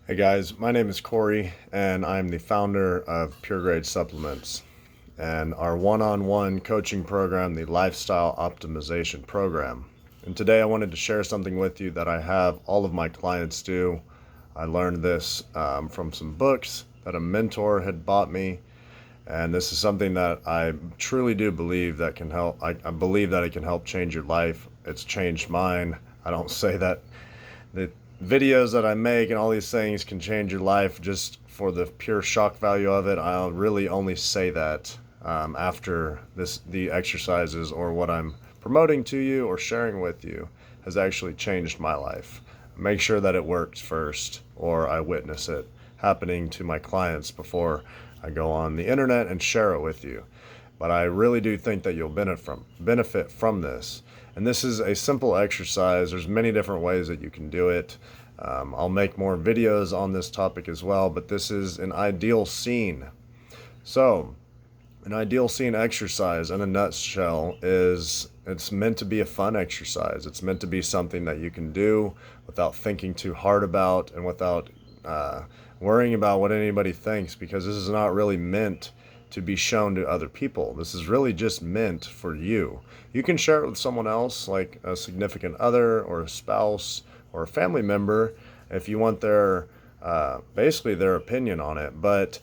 Hey guys, my name is Cory, and I'm the founder of Pure Grade Supplements and our one-on-one coaching program, the Lifestyle Optimization Program. And today I wanted to share something with you that I have all of my clients do. I learned this from some books that a mentor had bought me, and this is something that I truly do believe that can help. I believe that it can help change your life. It's changed mine. I don't say that the videos that I make and all these things can change your life just for the pure shock value of it. I'll really only say that after the exercises or what I'm promoting to you or sharing with you has actually changed my life. Make sure that it works first, or I witness it happening to my clients before I go on the internet and share it with you. But I really do think that you'll benefit from this. And this is a simple exercise. There's many different ways that you can do it. I'll make more videos on this topic as well, but this is an ideal scene. So, an ideal scene exercise in a nutshell is it's meant to be a fun exercise. It's meant to be something that you can do without thinking too hard about and without worrying about what anybody thinks, because this is not really meant to be shown to other people. This is really just meant for you. You can share it with someone else, like a significant other or a spouse or a family member, if you want their basically their opinion on it. But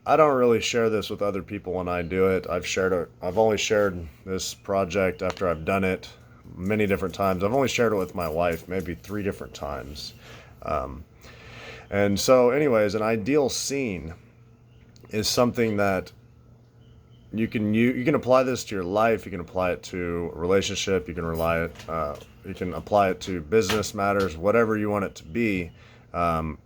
I don't really share this with other people when I do it. I've only shared this project after I've done it many different times. I've only shared it with my wife maybe 3 different times. And so anyways, an ideal scene is something that you can apply this to your life. You can apply it to a relationship. You can apply it to business matters, whatever you want it to be.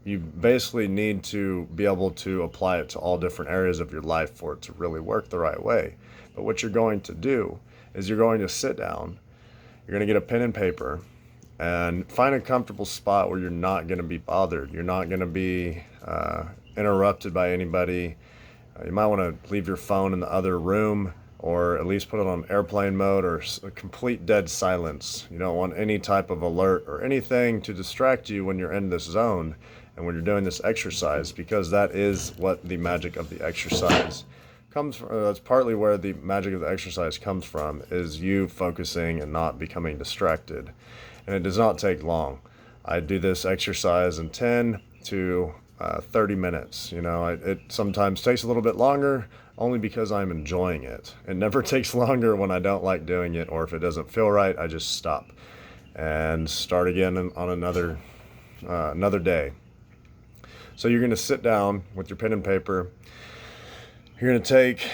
You basically need to be able to apply it to all different areas of your life for it to really work the right way. But what you're going to do is you're going to sit down, you're going to get a pen and paper, and find a comfortable spot where you're not going to be bothered. You're not going to be interrupted by anybody. You might want to leave your phone in the other room, or at least put it on airplane mode or a complete dead silence. You don't want any type of alert or anything to distract you when you're in this zone and when you're doing this exercise, because that is what the magic of the exercise comes from. That's partly where the magic of the exercise comes from, is you focusing and not becoming distracted. And it does not take long. I do this exercise in 10 to 30 minutes. It sometimes takes a little bit longer, only because I'm enjoying it. It never takes longer when I don't like doing it, or if it doesn't feel right, I just stop and start again on another day. So you're going to sit down with your pen and paper. You're going to take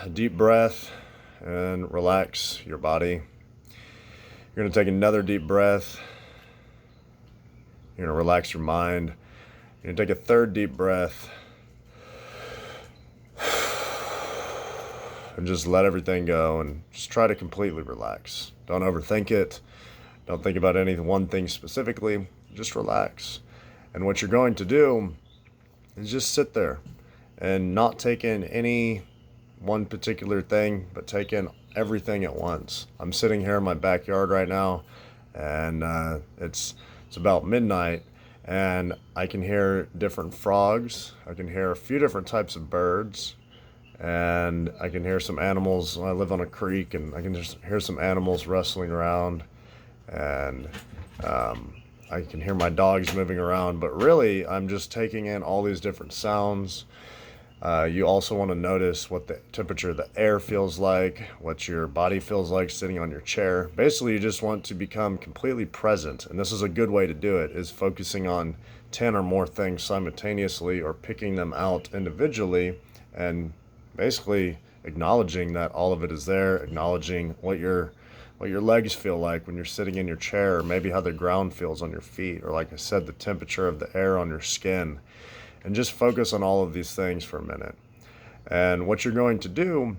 a deep breath and relax your body. You're going to take another deep breath. You're going to relax your mind. You're going to take a third deep breath and just let everything go and just try to completely relax. Don't overthink it. Don't think about any one thing specifically. Just relax. And what you're going to do is just sit there and not take in any one particular thing, but take in everything at once. I'm sitting here in my backyard right now, and it's about midnight, and I can hear different frogs. I can hear a few different types of birds, and I can hear some animals. I live on a creek, and I can just hear some animals rustling around, and I can hear my dogs moving around. But really, I'm just taking in all these different sounds. You also want to notice what the temperature of the air feels like, what your body feels like sitting on your chair. Basically, you just want to become completely present. And this is a good way to do it, is focusing on 10 or more things simultaneously, or picking them out individually, and basically acknowledging that all of it is there, acknowledging what your legs feel like when you're sitting in your chair, or maybe how the ground feels on your feet, or like I said, the temperature of the air on your skin. And just focus on all of these things for a minute. And what you're going to do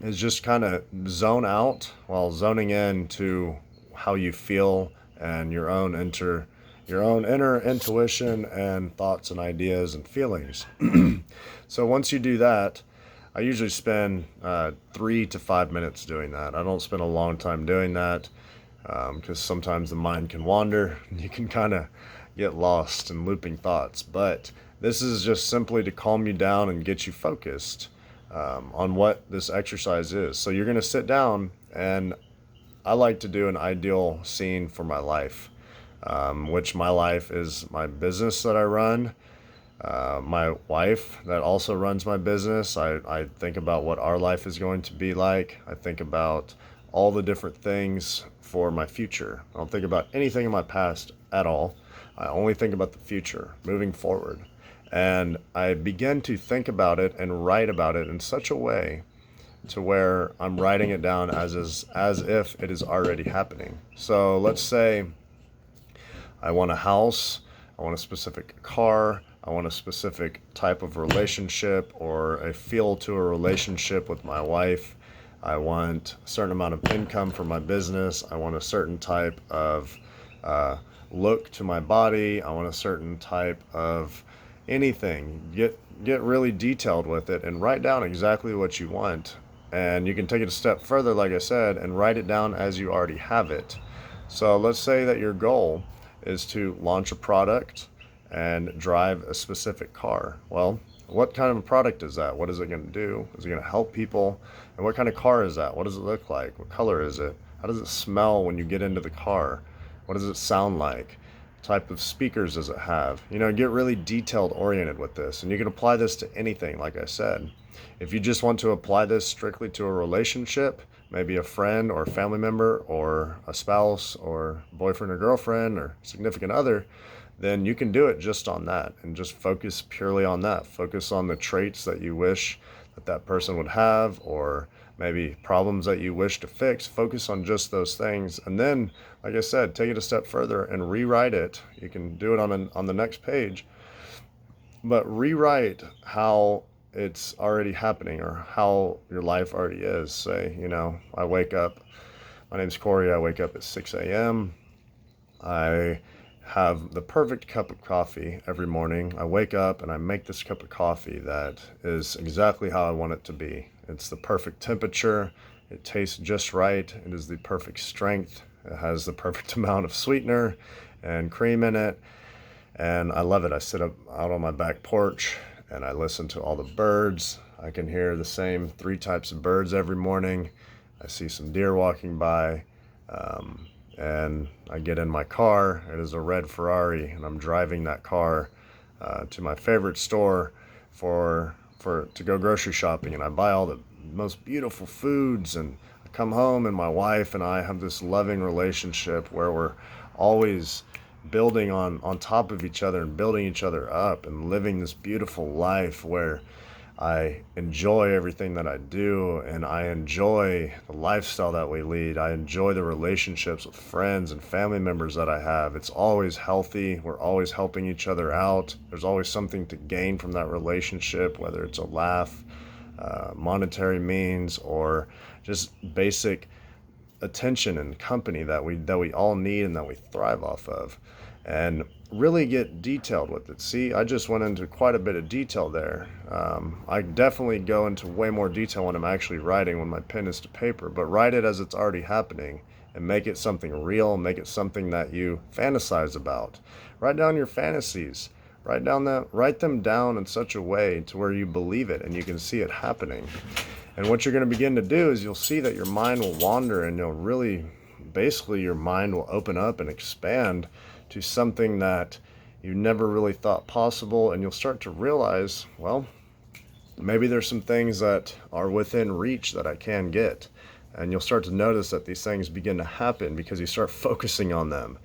is just kind of zone out while zoning in to how you feel and your own inner intuition and thoughts and ideas and feelings. So once you do that, I usually spend 3 to 5 minutes doing that. I don't spend a long time doing that, because sometimes the mind can wander. You can kind of get lost in looping thoughts. But this is just simply to calm you down and get you focused on what this exercise is. So you're going to sit down, and I like to do an ideal scene for my life, which my life is my business that I run, my wife that also runs my business. I think about what our life is going to be like. I think about all the different things for my future. I don't think about anything in my past at all. I only think about the future, moving forward. And I begin to think about it and write about it in such a way to where I'm writing it down as if it is already happening. So let's say I want a house, I want a specific car, I want a specific type of relationship or a feel to a relationship with my wife. I want a certain amount of income for my business. I want a certain type of look to my body. I want a certain type of anything. Get really detailed with it and write down exactly what you want. And you can take it a step further, like I said, and write it down as you already have it. So let's say that your goal is to launch a product and drive a specific car. Well, what kind of a product is that? What is it going to do? Is it going to help people? And what kind of car is that? What does it look like? What color is it? How does it smell when you get into the car? What does it sound like? What type of speakers does it have? Get really detailed oriented with this. And you can apply this to anything, like I said. If you just want to apply this strictly to a relationship, maybe a friend or a family member or a spouse or boyfriend or girlfriend or significant other, then you can do it just on that and just focus purely on that. Focus on the traits that you wish that person would have, or maybe problems that you wish to fix. Focus on just those things. And then, like I said, take it a step further and rewrite it. You can do it on the next page, but rewrite how it's already happening or how your life already is. Say, I wake up, my name's Cory, I wake up at 6 a.m. I have the perfect cup of coffee every morning. I wake up and I make this cup of coffee that is exactly how I want it to be. It's the perfect temperature. It tastes just right. It is the perfect strength. It has the perfect amount of sweetener and cream in it. And I love it. I sit up out on my back porch and I listen to all the birds. I can hear the same 3 types of birds every morning. I see some deer walking by. And I get in my car. It is a red Ferrari, and I'm driving that car to my favorite store to go grocery shopping. And I buy all the most beautiful foods, and I come home, and my wife and I have this loving relationship where we're always building on top of each other and building each other up and living this beautiful life where I enjoy everything that I do, and I enjoy the lifestyle that we lead. I enjoy the relationships with friends and family members that I have. It's always healthy. We're always helping each other out. There's always something to gain from that relationship, whether it's a laugh, monetary means, or just basic attention and company that we all need and that we thrive off of. And really get detailed with it. See, I just went into quite a bit of detail there. I definitely go into way more detail when I'm actually writing, when my pen is to paper, but write it as it's already happening and make it something real, make it something that you fantasize about. Write down your fantasies. Write them down in such a way to where you believe it and you can see it happening. And what you're going to begin to do is you'll see that your mind will wander, and basically your mind will open up and expand to something that you never really thought possible. And you'll start to realize, well, maybe there's some things that are within reach that I can get. And you'll start to notice that these things begin to happen because you start focusing on them.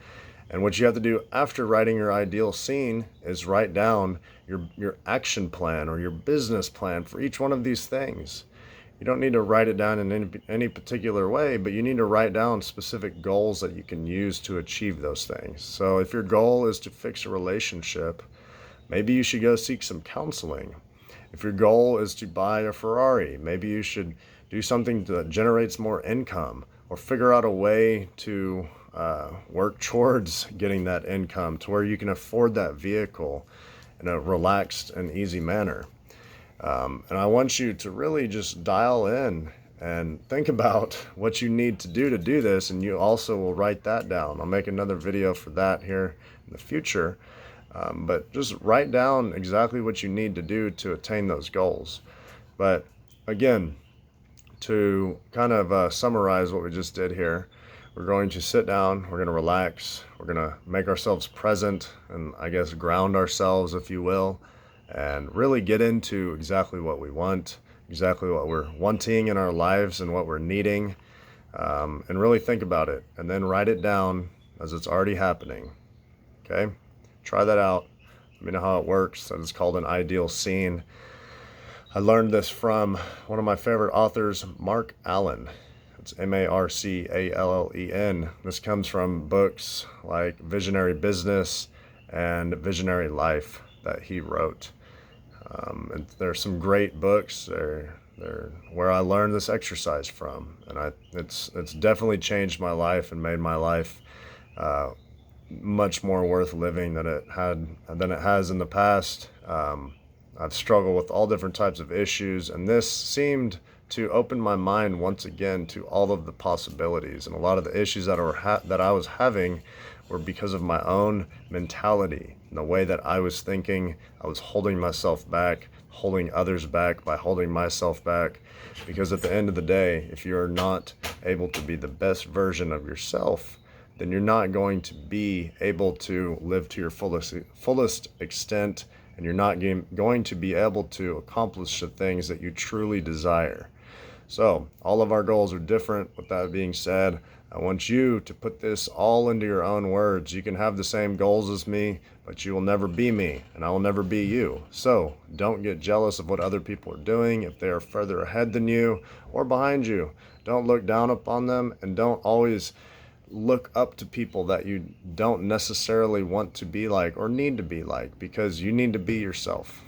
And what you have to do after writing your ideal scene is write down your action plan or your business plan for each one of these things. You don't need to write it down in any particular way, but you need to write down specific goals that you can use to achieve those things. So if your goal is to fix a relationship, maybe you should go seek some counseling. If your goal is to buy a Ferrari, maybe you should do something that generates more income, or figure out a way to work towards getting that income to where you can afford that vehicle in a relaxed and easy manner. And I want you to really just dial in and think about what you need to do this, and you also will write that down. I'll make another video for that here in the future, but just write down exactly what you need to do to attain those goals. But again, to kind of summarize what we just did here, we're going to sit down, we're going to relax, we're going to make ourselves present, and I guess ground ourselves, if you will, and really get into exactly what we want, exactly what we're wanting in our lives and what we're needing, and really think about it, and then write it down as it's already happening. Okay? Try that out. Let me know how it works. That is called an ideal scene. I learned this from one of my favorite authors, Mark Allen. It's Marcallen. This comes from books like Visionary Business and Visionary Life that he wrote. And there's some great books. They're where I learned this exercise from, and it's definitely changed my life and made my life much more worth living than it has in the past. I've struggled with all different types of issues, and this seemed to open my mind once again to all of the possibilities. And a lot of the issues that I was having were because of my own mentality and the way that I was thinking. I was holding myself back, holding others back by holding myself back. Because at the end of the day, if you're not able to be the best version of yourself, then you're not going to be able to live to your fullest extent, and you're not going to be able to accomplish the things that you truly desire. So all of our goals are different. With that being said, I want you to put this all into your own words. You can have the same goals as me, but you will never be me, and I will never be you. So don't get jealous of what other people are doing if they are further ahead than you or behind you. Don't look down upon them, and don't always look up to people that you don't necessarily want to be like or need to be like, because you need to be yourself.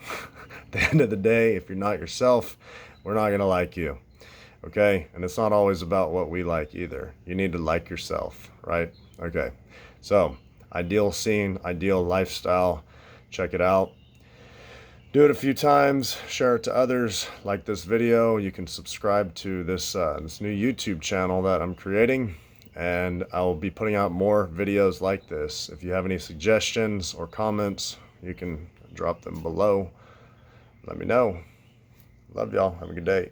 At the end of the day, if you're not yourself, we're not going to like you. Okay? And it's not always about what we like either. You need to like yourself, right? Okay. So, ideal scene, ideal lifestyle. Check it out. Do it a few times, share it to others, like this video. You can subscribe to this new YouTube channel that I'm creating, and I will be putting out more videos like this. If you have any suggestions or comments, you can drop them below. Let me know. Love y'all. Have a good day.